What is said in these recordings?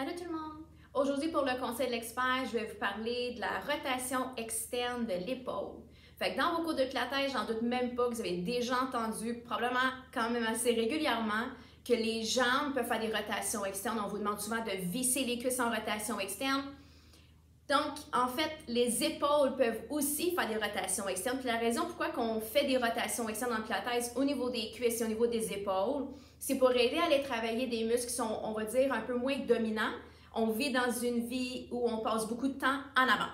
Allô tout le monde! Aujourd'hui, pour le conseil de l'expert, je vais vous parler de la rotation externe de l'épaule. Fait que dans vos cours de pilates, j'en doute même pas que vous avez déjà entendu, probablement quand même assez régulièrement, que les jambes peuvent faire des rotations externes. On vous demande souvent de visser les cuisses en rotation externe. Donc, en fait, les épaules peuvent aussi faire des rotations externes. Puis la raison pourquoi on fait des rotations externes en pilates au niveau des cuisses et au niveau des épaules, c'est pour aider à aller travailler des muscles qui sont, on va dire, un peu moins dominants. On vit dans une vie où on passe beaucoup de temps en avant.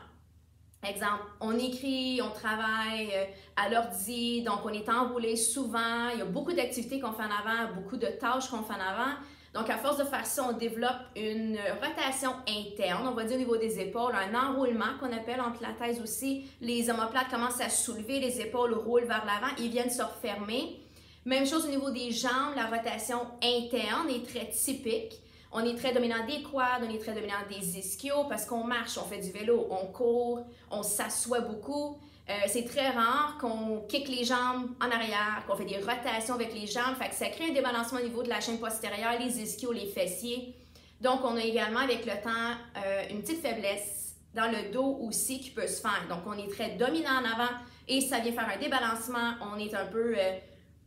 Exemple, on écrit, on travaille à l'ordi, donc on est enroulé souvent. Il y a beaucoup d'activités qu'on fait en avant, beaucoup de tâches qu'on fait en avant. Donc, à force de faire ça, on développe une rotation interne, on va dire au niveau des épaules, un enroulement qu'on appelle en pilates aussi. Les omoplates commencent à soulever, les épaules roulent vers l'avant, ils viennent se refermer. Même chose au niveau des jambes, la rotation interne est très typique. On est très dominant des quads, on est très dominant des ischios parce qu'on marche, on fait du vélo, on court, on s'assoit beaucoup. C'est très rare qu'on kick les jambes en arrière, qu'on fait des rotations avec les jambes. Fait que ça crée un débalancement au niveau de la chaîne postérieure, les ischios, les fessiers. Donc, on a également avec le temps une petite faiblesse dans le dos aussi qui peut se faire. Donc, on est très dominant en avant et ça vient faire un débalancement. On est un peu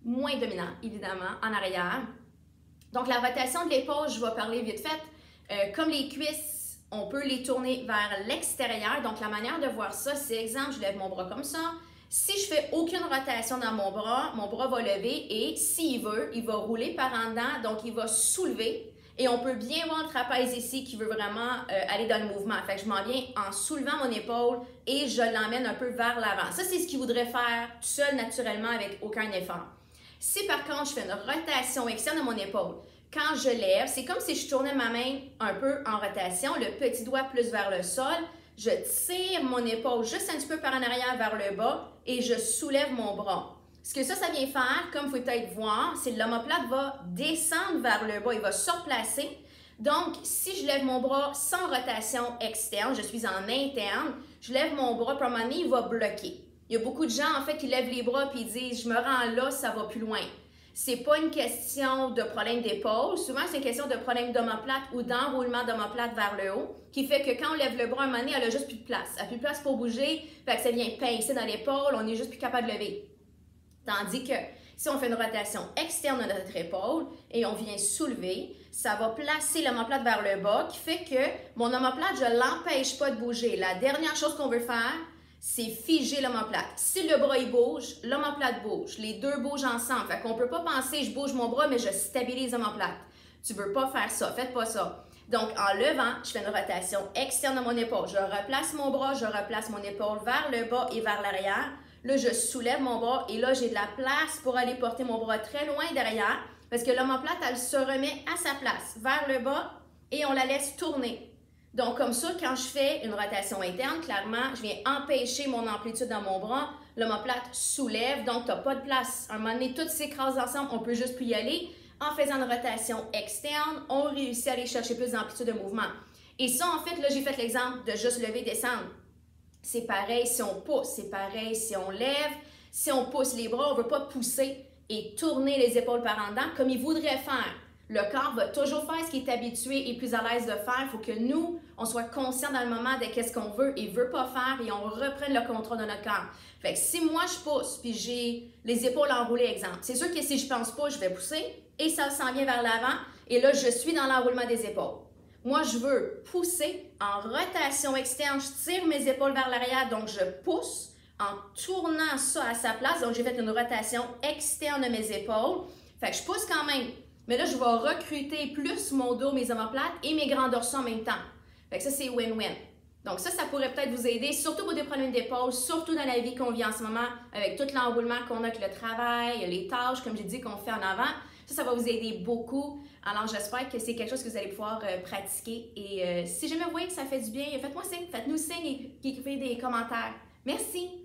moins dominant, évidemment, en arrière. Donc, la rotation de l'épaule, je vais parler vite fait. Comme les cuisses, on peut les tourner vers l'extérieur. Donc, la manière de voir ça, c'est exemple, je lève mon bras comme ça. Si je fais aucune rotation dans mon bras va lever et s'il veut, il va rouler par en dedans, donc il va soulever. Et on peut bien voir le trapèze ici qui veut vraiment aller dans le mouvement. Fait que je m'en viens en soulevant mon épaule et je l'emmène un peu vers l'avant. Ça, c'est ce qu'il voudrait faire tout seul naturellement avec aucun effort. Si par contre, je fais une rotation externe de mon épaule, quand je lève, c'est comme si je tournais ma main un peu en rotation, le petit doigt plus vers le sol, je tire mon épaule juste un petit peu par en arrière vers le bas et je soulève mon bras. Ce que ça vient faire, comme vous pouvez peut-être voir, c'est que l'omoplate va descendre vers le bas, il va se replacer. Donc, si je lève mon bras sans rotation externe, je suis en interne, je lève mon bras, puis à un moment donné, il va bloquer. Il y a beaucoup de gens, en fait, qui lèvent les bras et disent « je me rends là, ça va plus loin ». C'est pas une question de problème d'épaule, souvent c'est une question de problème d'omoplate ou d'enroulement d'omoplate vers le haut, qui fait que quand on lève le bras un moment donné, elle a juste plus de place. Elle n'a plus de place pour bouger, fait que ça vient pincer dans l'épaule, on n'est juste plus capable de lever. Tandis que si on fait une rotation externe de notre épaule et on vient soulever, ça va placer l'omoplate vers le bas, qui fait que mon omoplate, je ne l'empêche pas de bouger. La dernière chose qu'on veut faire, c'est figer l'omoplate. Si le bras il bouge, l'omoplate bouge. Les deux bougent ensemble. Fait qu'on ne peut pas penser je bouge mon bras, mais je stabilise l'omoplate. Tu ne veux pas faire ça. Faites pas ça. Donc, en levant, je fais une rotation externe de mon épaule. Je replace mon bras, je replace mon épaule vers le bas et vers l'arrière. Là, je soulève mon bras et là, j'ai de la place pour aller porter mon bras très loin derrière parce que l'omoplate, elle se remet à sa place, vers le bas et on la laisse tourner. Donc, comme ça, quand je fais une rotation interne, clairement, je viens empêcher mon amplitude dans mon bras. L'omoplate soulève, donc tu n'as pas de place. À un moment donné, tout s'écrase ensemble, on peut juste plus y aller. En faisant une rotation externe, on réussit à aller chercher plus d'amplitude de mouvement. Et ça, en fait, là, j'ai fait l'exemple de juste lever, descendre. C'est pareil si on pousse, c'est pareil si on lève. Si on pousse les bras, on ne veut pas pousser et tourner les épaules par en dedans comme il voudrait faire. Le corps va toujours faire ce qu'il est habitué et plus à l'aise de faire. Il faut que nous, on soit conscients dans le moment de qu'est-ce qu'on veut et veut pas faire et on reprenne le contrôle de notre corps. Fait que si moi je pousse puis j'ai les épaules enroulées, exemple, c'est sûr que si je pense pas, je vais pousser et ça s'en vient vers l'avant et là je suis dans l'enroulement des épaules. Moi, je veux pousser en rotation externe, je tire mes épaules vers l'arrière, donc je pousse en tournant ça à sa place. Donc, j'ai fait une rotation externe de mes épaules. Fait que je pousse quand même. Mais là, je vais recruter plus mon dos, mes omoplates et mes grands dorsaux en même temps. Fait que ça, c'est win-win. Donc ça pourrait peut-être vous aider, surtout pour des problèmes d'épaule, surtout dans la vie qu'on vit en ce moment, avec tout l'enroulement qu'on a avec le travail, les tâches, comme j'ai dit, qu'on fait en avant. Ça va vous aider beaucoup. Alors, j'espère que c'est quelque chose que vous allez pouvoir pratiquer. Et si jamais vous voyez que ça fait du bien, faites-moi signe, faites-nous signe et écrivez des commentaires. Merci!